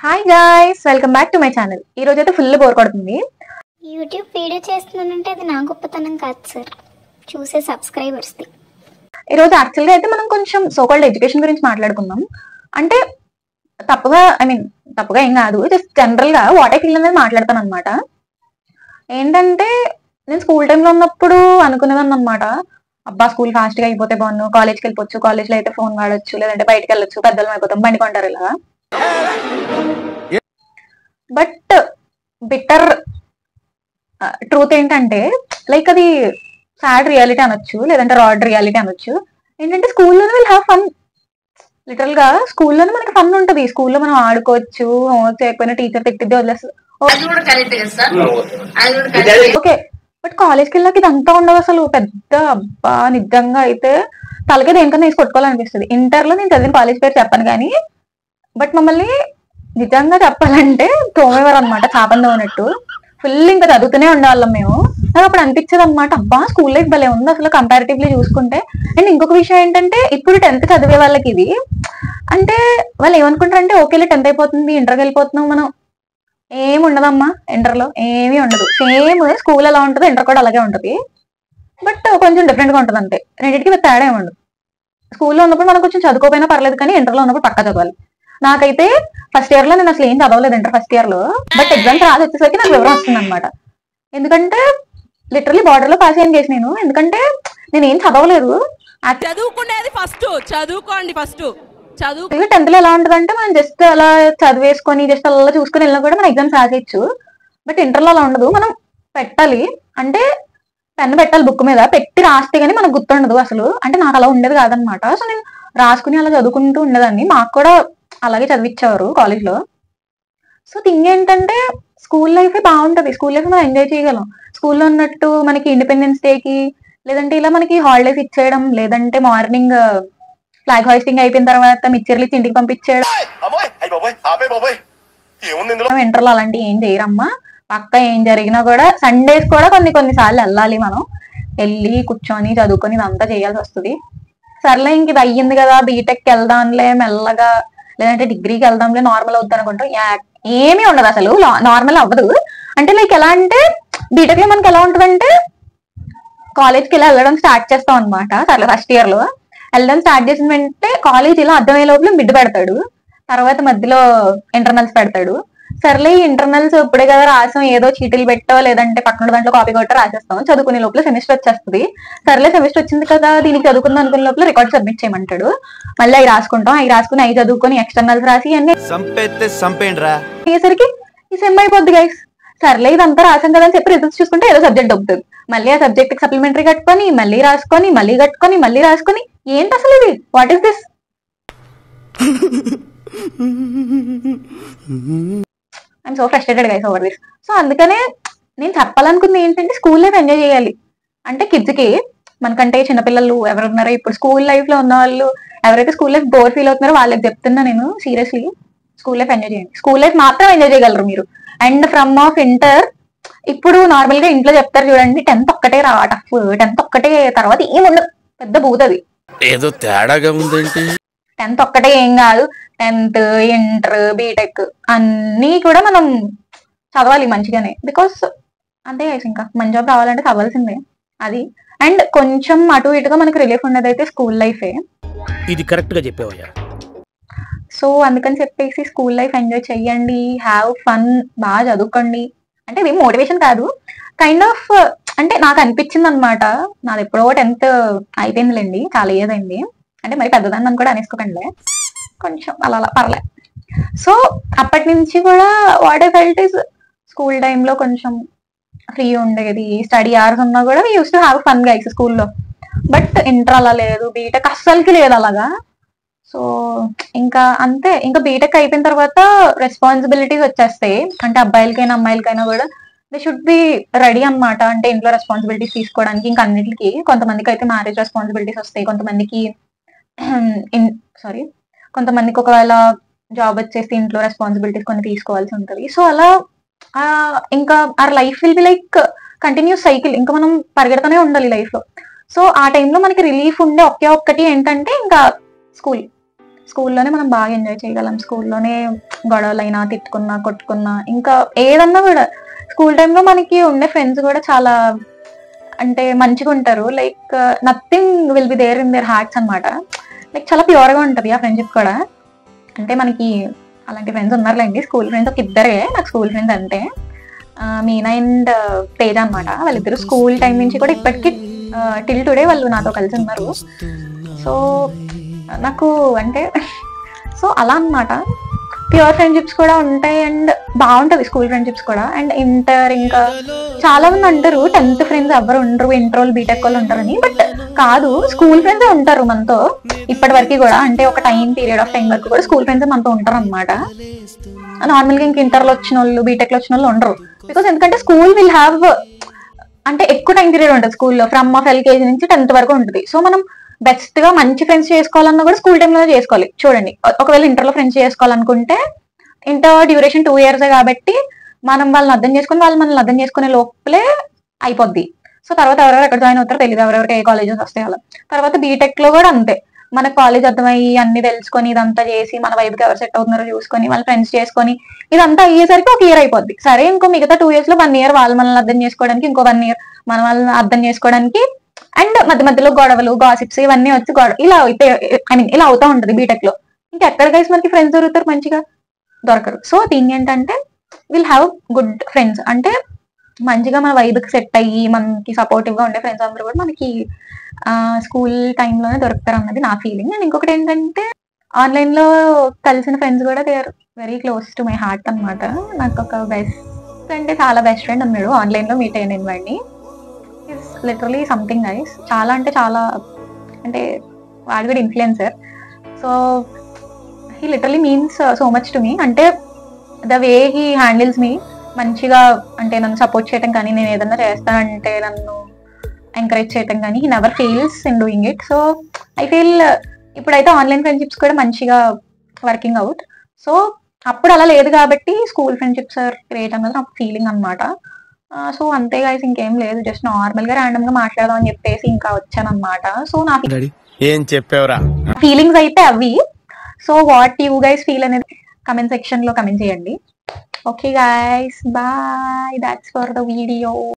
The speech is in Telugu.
Hi guys, welcome back to my channel. ఈ రోజు అయితే ఫుల్ బోర్ కొడుతుంది. యూట్యూబ్ వీడియో చేస్తున్నానంటే అది నా గొప్పతనం కాదు సార్, చూసే సబ్స్క్రైబర్స్ది. ఈ రోజు యాక్చువల్గా అయితే మనం కొంచెం సోకాల్డ్ ఎడ్యుకేషన్ గురించి మాట్లాడుకుందాం. అంటే తప్పుగా ఏం కాదు, జస్ట్ జనరల్ గా వాట్ ఐ ఫీల్ అనేది మాట్లాడతాను అనమాట. ఏంటంటే నేను స్కూల్ టైంలో ఉన్నప్పుడు అనుకునేదాన్ని అనమాట, అబ్బా స్కూల్ ఫాస్ట్ గా అయిపోతే బాగున్నాను, కాలేజ్కి వెళ్ళిపోవచ్చు, కాలేజ్ లో అయితే ఫోన్ వాడచ్చు, లేదంటే బయటకు వెళ్ళొచ్చు, పెద్దలం అయిపోతాం, బండి కొంటారు ఇలా. బట్ బిట్టర్ ట్రూత్ ఏంటంటే, లైక్ అది సాడ్ రియాలిటీ అనొచ్చు, లేదంటే రాడ్ రియాలిటీ అనొచ్చు. ఏంటంటే స్కూల్లోనే విల్ హ్యావ్ ఫన్. లిటరల్ గా స్కూల్లోనే మనకి ఫన్ ఉంటుంది. స్కూల్లో మనం ఆడుకోవచ్చు, హోంవర్క్ చేయకపోయినా టీచర్ తిట్టిద్ది వదిలేస్తుంది. ఓకే, బట్ కాలేజ్కి వెళ్ళాక ఇదంతా ఉండదు అసలు. పెద్ద అబ్బా నిజంగా అయితే తలకే దేనికన్నా వేసి కొట్టుకోవాలనిపిస్తుంది. ఇంటర్ లో నేను చదివిన కాలేజ్ పేరు చెప్పాను కానీ, బట్ మమ్మల్ని నిజంగా చెప్పాలంటే తోమేవారు అనమాట, చాపందో ఉన్నట్టు. ఫుల్ ఇంకా చదువుతూనే ఉండేవాళ్ళం మేము. నాకు అప్పుడు అనిపించేది అనమాట, అబ్బా స్కూల్ లైఫ్ భలే ఉంది అసలు కంపారిటివ్లీ చూసుకుంటే. అండ్ ఇంకొక విషయం ఏంటంటే, ఇప్పుడు 10th చదివే వాళ్ళకి ఇది అంటే వాళ్ళు ఏమనుకుంటారంటే, ఓకేలే 10th అయిపోతుంది, ఇంటర్కి వెళ్ళిపోతున్నాం మనం. ఏమి ఉండదమ్మా, ఇంటర్ లో ఏమీ ఉండదు. సేమ్ స్కూల్ ఎలా ఉంటుందో ఇంటర్ కూడా అలాగే ఉంటుంది. బట్ కొంచెం డిఫరెంట్ గా ఉంటుంది అంతే. రెండింటికి తేడా ఏమి ఉండదు. స్కూల్లో ఉన్నప్పుడు మనం కొంచెం చదువుకోపోయినా పర్లేదు, కానీ ఇంటర్లో ఉన్నప్పుడు పక్కా చదవాలి. నాకైతే ఫస్ట్ ఇయర్ లో నేను అసలు ఏం చదవలేదు ఇంటర్ ఫస్ట్ ఇయర్ లో. బట్ ఎగ్జామ్స్ రాసి వచ్చేసరికి నాకు వివరం వస్తుంది అనమాట. ఎందుకంటే లిటరలీ బార్డర్ లో పాస్ అయ్యాను కేసు నేను. ఎందుకంటే నేను ఏం చదవలేదు. చదువుకునేది ఫస్ట్ చదువుకోండి. ఫస్ట్ చదువు 10th లో ఎలా ఉంటదంటే, మనం జస్ట్ అలా చదివేసుకొని జస్ట్ అలా చూసుకుని వెళ్ళినా కూడా మనం ఎగ్జామ్స్ రాసేయచ్చు. బట్ ఇంటర్ లో అలా ఉండదు. మనం పెట్టాలి, అంటే పెన్ పెట్టాలి బుక్ మీద, పెట్టి రాస్తే గానీ మనకు గుర్తుండదు అసలు. అంటే నాకు అలా ఉండేది కాదనమాట. సో నేను రాసుకుని అలా చదువుకుంటూ ఉండేదాన్ని. మాకు కూడా అలాగే చదివించేవారు కాలేజ్ లో. సో థింగ్ ఏంటంటే, స్కూల్ లైఫే బాగుంటది. స్కూల్ లైఫ్ మనం ఎంజాయ్ చేయగలం. స్కూల్లో ఉన్నట్టు మనకి ఇండిపెండెన్స్ డే కి, లేదంటే ఇలా మనకి హాలిడేస్ ఇచ్చేయడం, లేదంటే మార్నింగ్ ఫ్లాగ్ హాయిస్టింగ్ అయిపోయిన తర్వాత మిక్చర్లు ఇచ్చి ఇంటికి పంపించేయడం. ఇంటర్ లో అలాంటి ఏం చేయరమ్మా. పక్క ఏం జరిగినా కూడా సండేస్ కూడా కొన్ని సార్లు వెళ్ళాలి. మనం వెళ్ళి కూర్చొని చదువుకొని ఇదంతా చేయాల్సి వస్తుంది. సర్లే ఇంక ఇది అయ్యింది కదా, బీటెక్ వెళ్దాంలే మెల్లగా, లేదంటే డిగ్రీకి వెళ్దాంలే, నార్మల్ అవుద్ది అనుకుంటాం. ఏమీ ఉండదు అసలు, నార్మల్ అవ్వదు. అంటే లైక్ ఎలా అంటే, బీటెక్ లో మనకి ఎలా ఉంటదంటే, కాలేజ్కి ఇలా వెళ్ళడం స్టార్ట్ చేస్తాం అనమాట. సర్లే ఫస్ట్ ఇయర్ లో వెళ్ళడం స్టార్ట్ చేసిన వెంటనే కాలేజ్ ఇలా అర్థమయ్యే లోపల మిడ్ పెడతాడు, తర్వాత మధ్యలో ఇంటర్నల్స్ పెడతాడు. సర్లే ఇంటర్నల్స్ ఇప్పుడే కదా రాసాం, ఏదో చీటీలు పెట్టో లేదంటే పక్కన దాంట్లో కాపీ కొట్టో రాసేస్తాం. చదువుకునే లోపల సెమిస్టర్ వచ్చేస్తుంది. సర్లే సెమిస్టర్ వచ్చింది కదా, దీనికి చదువుకుందాం అనుకునే లోపల రికార్డ్ సబ్మిట్ చేయమంటాడు. మళ్ళీ అవి రాసుకుంటాం, అవి రాసుకుని అవి చదువుకొని ఎక్స్టర్నల్స్ రాసి అన్ని అయ్యేసరికి ఈ సెమ్ అయిపోద్ది గైస్. సర్లే ఇదంతా రాసాం కదా అని చెప్పి రిజల్ట్స్ చూసుకుంటే ఏదో సబ్జెక్ట్ అవుతుంది. మళ్ళీ ఆ సబ్జెక్ట్ కి సప్లిమెంటరీ కట్టుకొని మళ్ళీ రాసుకొని మళ్ళీ కట్టుకొని మళ్ళీ రాసుకొని, ఏంటి అసలు ఇది, what is this? I'm so frustrated guys over this. So అందుకనే నేను చెప్పాలనుకుంది ఏంటంటే, స్కూల్ లైఫ్ ఎంజాయ్ చేయాలి. అంటే కిడ్స్ కి, మనకంటే చిన్నపిల్లలు ఎవరు ఉన్నారో, ఇప్పుడు స్కూల్ లైఫ్ లో ఉన్న వాళ్ళు ఎవరైతే స్కూల్ లైఫ్ బోర్ ఫీల్ అవుతున్నారో వాళ్ళకి చెప్తున్నా నేను సీరియస్లీ, స్కూల్ లైఫ్ ఎంజాయ్ చేయండి. స్కూల్ లైఫ్ మాత్రం ఎంజాయ్ చేయగలరు మీరు. అండ్ ఫ్రమ్ ఆఫ్ ఇంటర్, ఇప్పుడు నార్మల్ గా ఇంట్లో చెప్తారు చూడండి, 10th ఒక్కటే రా టఫ్, 10th ఒక్కటే, తర్వాత ఏముండదు, పెద్ద బూతది. ఏదో తేడాగా ఉందేంటి? 10th ఒక్కటే ఏం కాదు, 10th ఇంటర్ బీటెక్ అన్ని కూడా మనం చదవాలి మంచిగానే. బికాస్ అంతే గైస్, ఇంకా మంచి జాబ్ రావాలంటే చదవాల్సిందే అది. అండ్ కొంచెం అటు ఇటుగా మనకు రిలీఫ్ ఉండేది అయితే స్కూల్ లైఫే. ఇది కరెక్ట్ గా చెప్పావయ్యా. సో అందుకని చెప్పేసి స్కూల్ లైఫ్ ఎంజాయ్ చెయ్యండి, హ్యావ్ ఫన్, బాగా చదువుకోండి. అంటే ఇది మోటివేషన్ కాదు, కైండ్ ఆఫ్ అంటే నాకు అనిపించింది అనమాట. నాది ఎప్పుడో 10th అయిపోయిందిలేండి, చాలా ఏజ్ అయింది. అంటే మరి పెద్దదాన్ని అని కూడా అనేసుకోకండి, కొంచెం అలా అలా పర్లే. సో అప్పటి నుంచి కూడా what I felt is, school టైంలో కొంచెం ఫ్రీ ఉండేది, స్టడీ అవర్స్ ఉన్నా కూడా we use to have fun guys స్కూల్లో. బట్ ఇంటర్ అలా లేదు, బీటెక్ అస్సలకి లేదు అలాగా. సో ఇంకా అంతే, ఇంకా బీటెక్ అయిపోయిన తర్వాత రెస్పాన్సిబిలిటీస్ వచ్చేస్తాయి. అంటే అబ్బాయిలకైనా అమ్మాయిలకైనా కూడా దే షుడ్ బి రెడీ అనమాట. అంటే ఇంట్లో రెస్పాన్సిబిలిటీస్ తీసుకోవడానికి, ఇంకా అన్నిటికీ. కొంతమందికి అయితే మ్యారేజ్ రెస్పాన్సిబిలిటీస్ వస్తాయి, కొంతమందికి కొంతమందికి ఒకవేళ జాబ్ వచ్చేసి ఇంట్లో రెస్పాన్సిబిలిటీస్ కొన్ని తీసుకోవాల్సి ఉంటుంది. సో అలా ఇంకా our life will be like continuous cycle, ఇంకా మనం పరిగెడుతూనే ఉండాలి లైఫ్ లో. సో ఆ టైంలో మనకి రిలీఫ్ ఉండే ఒకే ఒక్కటి ఏంటంటే ఇంకా స్కూల్. స్కూల్లోనే మనం బాగా ఎంజాయ్ చేయగలం. స్కూల్లోనే గొడవలైనా, తిట్టుకున్నా, కొట్టుకున్నా, ఇంకా ఏదన్నా కూడా స్కూల్ టైంలో మనకి ఉండే ఫ్రెండ్స్ కూడా చాలా అంటే మంచిగా ఉంటారు. Like nothing will be there in their hearts అనమాట. లైక్ చాలా ప్యూర్గా ఉంటుంది ఆ ఫ్రెండ్షిప్ కూడా. అంటే మనకి అలాంటి ఫ్రెండ్స్ ఉన్నారులేండి. స్కూల్ ఫ్రెండ్స్ ఒక ఇద్దరే నాకు స్కూల్ ఫ్రెండ్స్ అంటే, మీనా అండ్ తేజ అనమాట. వాళ్ళిద్దరు స్కూల్ టైం నుంచి కూడా ఇప్పటికీ టిల్ టుడే వాళ్ళు నాతో కలిసి ఉన్నారు. సో నాకు అంటే సో అలా అనమాట. ప్యూర్ ఫ్రెండ్షిప్స్ కూడా ఉంటాయి అండ్ బాగుంటది స్కూల్ ఫ్రెండ్షిప్స్ కూడా. అండ్ ఇంటర్ ఇంకా చాలా మంది అంటారు 10th ఫ్రెండ్స్ ఎవరు ఉండరు, ఇంటర్ బీటెక్ వాళ్ళు ఉంటారని. బట్ కాదు, స్కూల్ ఫ్రెండ్స్ ఉంటారు మనతో ఇప్పటి వరకు కూడా. అంటే ఒక పీరియడ్ ఆఫ్ టైం వరకు కూడా స్కూల్ ఫ్రెండ్స్ మనతో ఉంటారు అనమాట. నార్మల్ గా ఇంక ఇంటర్లో వచ్చిన వాళ్ళు, బీటెక్ లో వచ్చిన వాళ్ళు ఉండరు. బికాస్ ఎందుకంటే స్కూల్ విల్ హ్యావ్ అంటే ఎక్కువ టైం పీరియడ్ ఉంటుంది స్కూల్లో. ఫ్రమ్ ఆఫ్ LKG నుంచి 10th వరకు ఉంటుంది. సో మనం బెస్ట్ గా మంచి ఫ్రెండ్స్ చేసుకోవాలన్నా కూడా స్కూల్ టైంలో చేసుకోవాలి. చూడండి, ఒకవేళ ఇంటర్లో ఫ్రెండ్స్ చేసుకోవాలనుకుంటే ఇంటర్ డ్యూరేషన్ 2 years కాబట్టి మనం వాళ్ళని అర్థం చేసుకుని వాళ్ళు మనల్ని అర్థం చేసుకునే లోపలే అయిపోద్ది. సో తర్వాత ఎవరెవరు ఎక్కడ జాయిన్ అవుతారో తెలియదు, ఎవరెవరికి ఏ కాలేజెస్ వస్తాయి అలా. తర్వాత బీటెక్ లో కూడా అంతే, మన కాలేజ్ అర్థమయ్యి అన్ని తెలుసుకొని ఇదంతా చేసి మన వైపుకి ఎవరు సెట్ అవుతున్నారో చూసుకొని వాళ్ళ ఫ్రెండ్స్ చేసుకొని ఇదంతా అయ్యేసరికి ఒక ఇయర్ అయిపోద్ది. సరే, ఇంకో మిగతా 2 years లో 1 year వాళ్ళు మనల్ని అర్థం చేసుకోవడానికి, ఇంకో 1 year మన వాళ్ళని అర్థం చేసుకోవడానికి. అండ్ మధ్య మధ్యలో గొడవలు, గాసిప్స్ ఇవన్నీ వచ్చి ఇలా అయితే ఇలా అవుతా ఉంటది బీటెక్ లో. ఇంకెక్కడ గైస్ మనకి ఫ్రెండ్స్ దొరుకుతారు, మంచిగా దొరకరు. సో థింగ్ ఏంటంటే విల్ హ్యావ్ గుడ్ ఫ్రెండ్స్. అంటే మంచిగా మన వైబ్కి సెట్ అయ్యి మనకి సపోర్టివ్ గా ఉండే ఫ్రెండ్స్ అందరూ కూడా మనకి స్కూల్ టైంలోనే దొరుకుతారు అన్నది నా ఫీలింగ్. అండ్ ఇంకొకటి ఏంటంటే ఆన్లైన్ లో కలిసిన ఫ్రెండ్స్ కూడా they are very close to my heart అనమాట. నాకు ఒక బెస్ట్ అంటే చాలా బెస్ట్ ఫ్రెండ్ ఉన్నాడు ఆన్లైన్ లో మీట్ అయిన వాడిని. It's literally something nice. చాలా అంటే చాలా, అంటే వాడు కూడా influencer. So he literally means so much to me. అంటే the way he handles me మంచిగా, అంటే నన్ను సపోర్ట్ చేయటం కానీ, నేను ఏదన్నా చేస్తానంటే నన్ను ఎంకరేజ్ చేయటం కానీ, he never fails in doing it. So I feel ఇప్పుడైతే ఆన్లైన్ ఫ్రెండ్షిప్స్ కూడా మంచిగా వర్కింగ్ అవుట్. సో అప్పుడు అలా లేదు కాబట్టి స్కూల్ ఫ్రెండ్షిప్స్ ఆర్ గ్రేట్ అన్నది నాకు ఫీలింగ్ అనమాట. సో అంతే గైస్, ఇంకేం లేదు, జస్ట్ నార్మల్ గా ర్యాండమ్ గా మాట్లాడదాం అని చెప్పేసి ఇంకా వచ్చాను అనమాట. సో నా ఏం చెప్పావురా ఫీలింగ్స్ అయితే అవి. So what you guys feel అనేది కమెంట్ సెక్షన్ లో కమెంట్ చేయండి. Okay guys, bye, that's for the video.